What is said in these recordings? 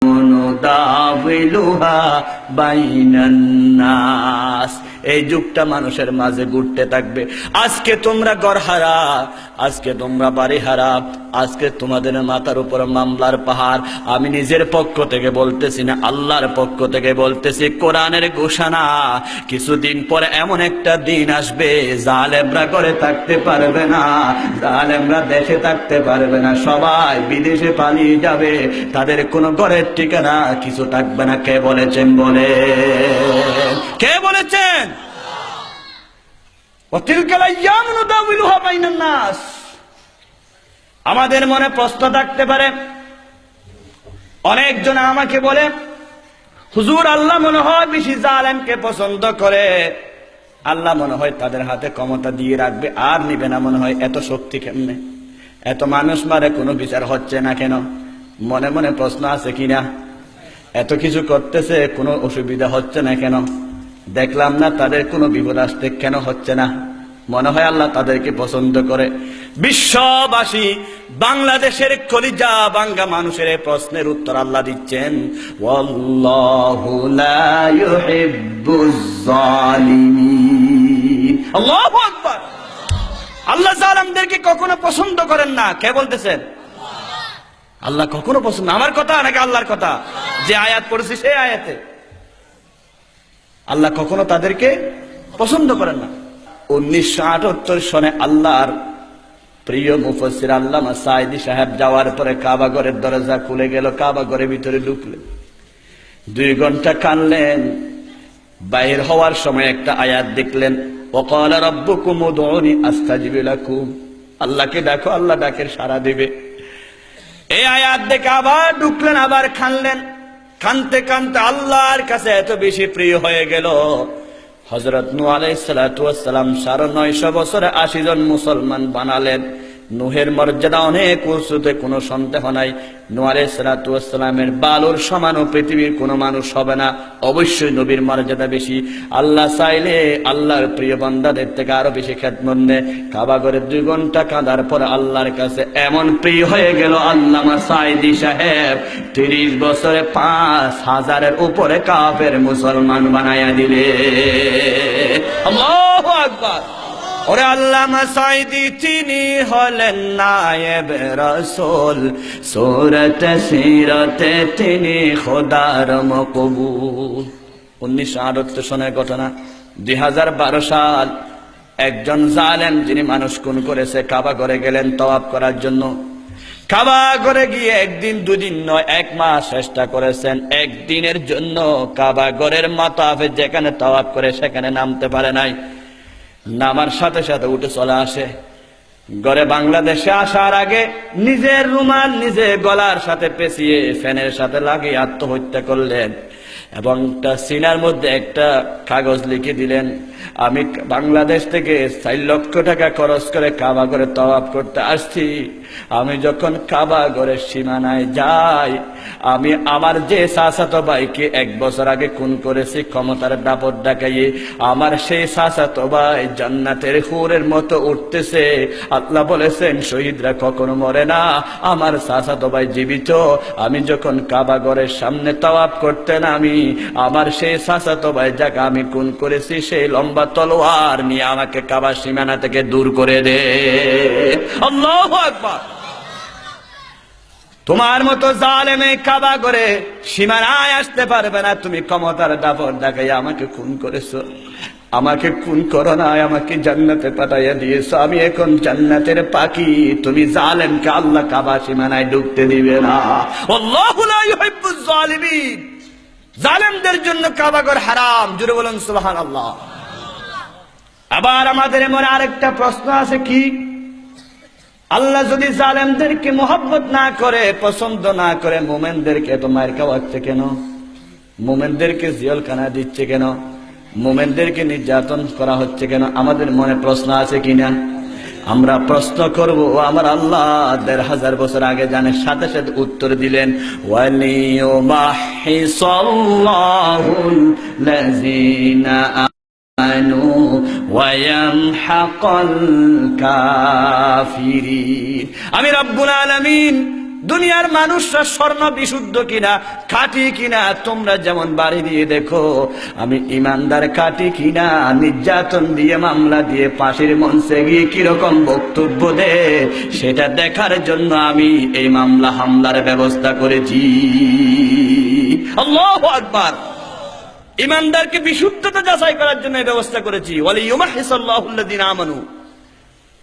নুদাবিলুহা বাইনান নাস। এই যুগটা মানুষের মাঝে ঘুরতে থাকবে। আজকে তোমরা ঘরহারা, আজকে তোমরা বাড়িহারা, আজকে তোমাদের মাথার উপর মামলার পাহাড়। আমি নিজের পক্ষ থেকে বলতেছি না, আল্লাহর পক্ষ থেকে বলতেছি, কোরআনের ঘোষণা। কিছুদিন পরে এমন একটা দিন আসবে, জালেমরা ঘরে থাকতে পারবে না, জালেমরা দেশে থাকতে পারবে না, সবাই বিদেশে পালিয়ে যাবে, তাদের কোনো ঘরের ঠিকানা কিছু থাকবে না। কে বলেছেন? বলে কে বলেছেন? আমাদের মনে প্রশ্ন থাকতে পারে, অনেকজন আমাকে বলে, হুজুর আল্লাহ মনে হয় বেশি জালেমকে পছন্দ করে, আল্লাহ মনে হয় তাদের হাতে ক্ষমতা দিয়ে রাখবে, আর নিবে না মনে হয়। এত শক্তি কেমনে? এত মানুষ মারে, কোনো বিচার হচ্ছে না কেন? মনে মনে প্রশ্ন আছে কিনা? এত কিছু করতেছে, কোনো অসুবিধা হচ্ছে না কেন? দেখলাম না তাদের কোনো বিপদ আসতে কেন হচ্ছে না? মনে হয় আল্লাহ তাদেরকে পছন্দ করে। বিশ্ববাসী, বাংলাদেশের কলিজা ভাঙ্গা মানুষের এই প্রশ্নের উত্তর আল্লাহ দিচ্ছেন, ওয়াল্লাহু লা ইউহিব্বুজ জালিমিন। আল্লাহু আকবার। আল্লাহ জালেমদেরকে কখনো পছন্দ করেন না। কে বলতেছেন? আল্লাহ কখনো পছন্দ। আমার কথা নাকি আল্লাহর কথা? যে আয়াত পড়েছি সেই আয়াতে আল্লাহ কখনো তাদেরকে পছন্দ করেন না। 1978 সনে আল্লাহর প্রিয় মুফাসসির আল্লামা সাঈদী সাহেব যাওয়ার পরে কাবা ঘরের দরজা খুলে গেল, কাবা ঘরের ভিতরে ঢুকলেন, 2 ঘন্টা কানলেন। বাইরে হওয়ার সময় একটা আয়াত দেখলেন, ওয়াকালা রাব্বুকুম উদউনি আস্তাজিব লাকুম। আল্লাহকে ডাকো, আল্লাহ ডাকের সাড়া দিবে। এই আয়াত দেখে আবার ঢুকলেন, আবার কানলেন। কানতে কানতে আল্লাহর কাছে এত বেশি প্রিয় হয়ে গেল, হযরত নূহ আলাইহিস সালাতু ওয়াস সালাম 950 বছরে 80 জন মুসলমান বানালেন। নূহের মর্যাদা অনেক উঁচুতে, কোনো সন্দেহ নাই। নূহ আলাইহিস সালাতু ওয়াস সালামের বালুর সমানও পৃথিবীর কোনো মানুষ হবে না, অবশ্যই নবীর মর্যাদা বেশি। আল্লাহ চাইলে আল্লাহর প্রিয় বান্দাদের থেকে আরো বেশি খেদমত নেয়। কাবা ঘরে 2 ঘন্টা কাঁদার পরে আল্লাহর কাছে এমন প্রিয় হয়ে গেল, আল্লামা সাঈদী সাহেব 30 বছরে 5000-এর উপরে কাফের মুসলমান বানায়া দিলে। আল্লাহু আকবার। ওরে আল্লামা সাঈদী তিনি হলেন নায়েব রাসূল, সূরতে সিরতে তিনি খোদার মকবুল। 1978 সনের ঘটনা। 2012 সাল, একজন জালেম যিনি মানুষ খুন করেছে কাবা ঘরে গেলেন তওয়াফ করার জন্য। কাবা ঘরে গিয়ে 1 দিন 2 দিন নয়, 1 মাস চেষ্টা করেছেন। 1 দিনের জন্য কাবা ঘরের মাতাফে যেখানে তওয়াফ করে সেখানে নামতে পারে নাই। নামার সাথে সাথে উঠে চলে আসে। ঘরে বাংলাদেশে আসার আগে নিজের রুমাল নিজে গলার সাথে পেঁচিয়ে ফ্যানের সাথে লাগিয়ে আত্মহত্যা করলেন, এবং সিনার মধ্যে একটা কাগজ লিখে দিলেন, আমি বাংলাদেশ থেকে 4 লক্ষ টাকা খরচ করে কাবা ঘরে তওয়াফ করতে আসছি। আমি যখন কাবা ঘরের সীমানায় যাই, আমি আমার যে চাচাতো ভাইকে 1 বছর আগে খুন করেছি ক্ষমতার দাপট দেখাইয়ে, আমার সেই চাচাতো ভাই জান্নাতের হুরের মতো উঠতেছে। আল্লাহ বলেছেন শহীদরা কখনো মরে না, আমার চাচাতো ভাই জীবিত। আমি যখন কাবা ঘরের সামনে তওয়াফ করতে নামি, আমার সেই চাচাতো ভাই যাকে আমি খুন করেছি সেই লম্বা তলোয়ার নিয়ে আমাকে কাবা সীমানা থেকে দূর করে দে। আল্লাহু আকবার। তোমার মতো জালেমে কাবা ঘরে সীমানায় আসতে পারবে না। তুমি ক্ষমতার দাপট দেখাই আমাকে খুন করেছো, আমাকে খুন করো না, আমাকে জান্নাতে পাঠাইয়া দিয়েছো। আমি এখন জান্নাতের পাখি, তুমি জালেমকে আল্লাহ কাবা সীমানায় ঢুকতে দিবে না। আল্লাহু লা ইউহিব্বুজ জালিমিন। জালেমদের জন্য কাবা ঘর হারাম। জোরে বলুন সুবহানাল্লাহ। আবার আমাদের মনে আরেকটা প্রশ্ন আছে, কি আল্লাহ যদি জালেমদেরকে মোহাব্বত না করে, পছন্দ না করে, মুমিনদেরকে তো মার খাওয়াচ্ছে কেন? মুমিনদেরকে জেলখানা দিচ্ছে কেন? মুমিনদেরকে নির্যাতন করা হচ্ছে কেন? আমাদের মনে প্রশ্ন আছে কিনা? আমরা প্রশ্ন করব, আমার আল্লাহ 1000 বছর আগে জানে, সাথে সাথে উত্তর দিলেন, ওয়ালিয়ুমাহিসাল্লাহুল লাযিনা আমানু ওয়া ইয়ামহাকাল কাফিরিন। আমি রব্বুল আলামিন দুনিয়ার মানুষরা স্বর্ণ বিশুদ্ধ কিনা, খাঁটি কিনা তোমরা যেমন বাড়ি দিয়ে দেখো, আমি ইমানদার খাঁটি কিনা নির্যাতন দিয়ে মামলা দিয়ে ফাঁসির মঞ্চে গিয়ে কিরকম বক্তব্য দে সেটা দেখার জন্য আমি এই মামলা হামলার ব্যবস্থা করেছি। আল্লাহু আকবার। ইমানদারকে বিশুদ্ধতা যাচাই করার জন্য এই ব্যবস্থা করেছি। ওয়ালিয়ুমাহিসাল্লাহুল্লাযিনা আমানু।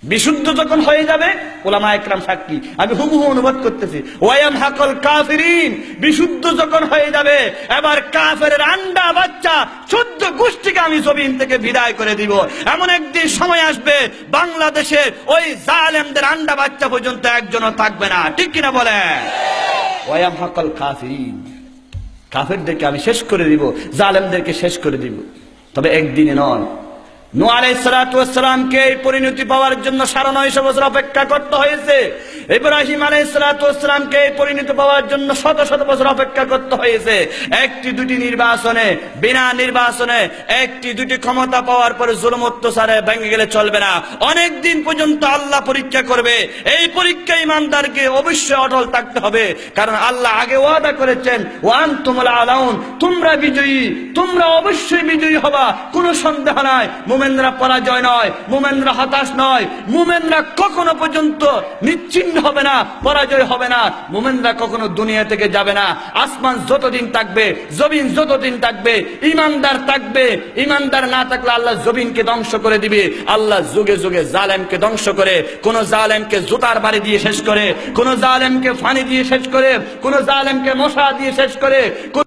বিশুদ্ধ যখন হয়ে যাবে, উলামা একরাম সাক্ষী, আমি হুবহু অনুবাদ করতেছি, ওয়ায়ামহাকুল কাফিরিন। বিশুদ্ধ যখন হয়ে যাবে, এবার কাফেরের আন্ডা বাচ্চা 14 গোষ্ঠীকে আমি জমিন থেকে বিদায় করে দিব। এমন একদিন সময় আসবে বাংলাদেশে ওই জালেমদের আন্ডা বাচ্চা পর্যন্ত একজনও থাকবে না, ঠিক কিনা বলে? ওয়ায়ামহাকুল কাফিরিন, কাফেরদেরকে আমি শেষ করে দিব, জালেমদেরকে শেষ করে দিব। তবে একদিনে নয়। নূহ আলাইহিস সালাতু ওয়াস সালামকে এই পরিণতি পাওয়ার জন্য 950 বছর অপেক্ষা করতে হয়েছে। ইব্রাহিম আলাইহিস সালাতু ওয়াস সালামকে এই পরিণতি পাওয়ার জন্য শত শত বছর অপেক্ষা করতে হয়েছে। একটি দুটি নির্বাচনে, বিনা নির্বাচনে একটি দুটি ক্ষমতা পাওয়ার পরে জুলুম অত্যাচারে ভেঙে গেলে চলবে না। অনেক দিন পর্যন্ত আল্লাহ পরীক্ষা করবে। এই পরীক্ষা ইমানদারকে অবশ্যই অটল থাকতে হবে, কারণ আল্লাহ আগে ওয়াদা করেছেন, ওয়া আনতুমুল আলাউন, তোমরা বিজয়ী, তোমরা অবশ্যই বিজয়ী হবা, কোনো সন্দেহ নাই। মুমিনরা পরাজয় নয়, মুমিনরা হতাশ নয়, মুমিনরা কখনো পর্যন্ত নিশ্চিহ্ন হবে না, পরাজয় হবে না। মুমিনরা কখনো দুনিয়া থেকে যাবে না। আসমান যতদিন থাকবে, জমিন যতদিন থাকবে, ইমানদার থাকবে। ইমানদার না থাকলে আল্লাহ জমিনকে ধ্বংস করে দিবে। আল্লাহ যুগে যুগে জালেমকে ধ্বংস করে, কোন জালেমকে জুতার বাড়ি দিয়ে শেষ করে, কোন জালেমকে ফানি দিয়ে শেষ করে, কোন জালেমকে মশা দিয়ে শেষ করে।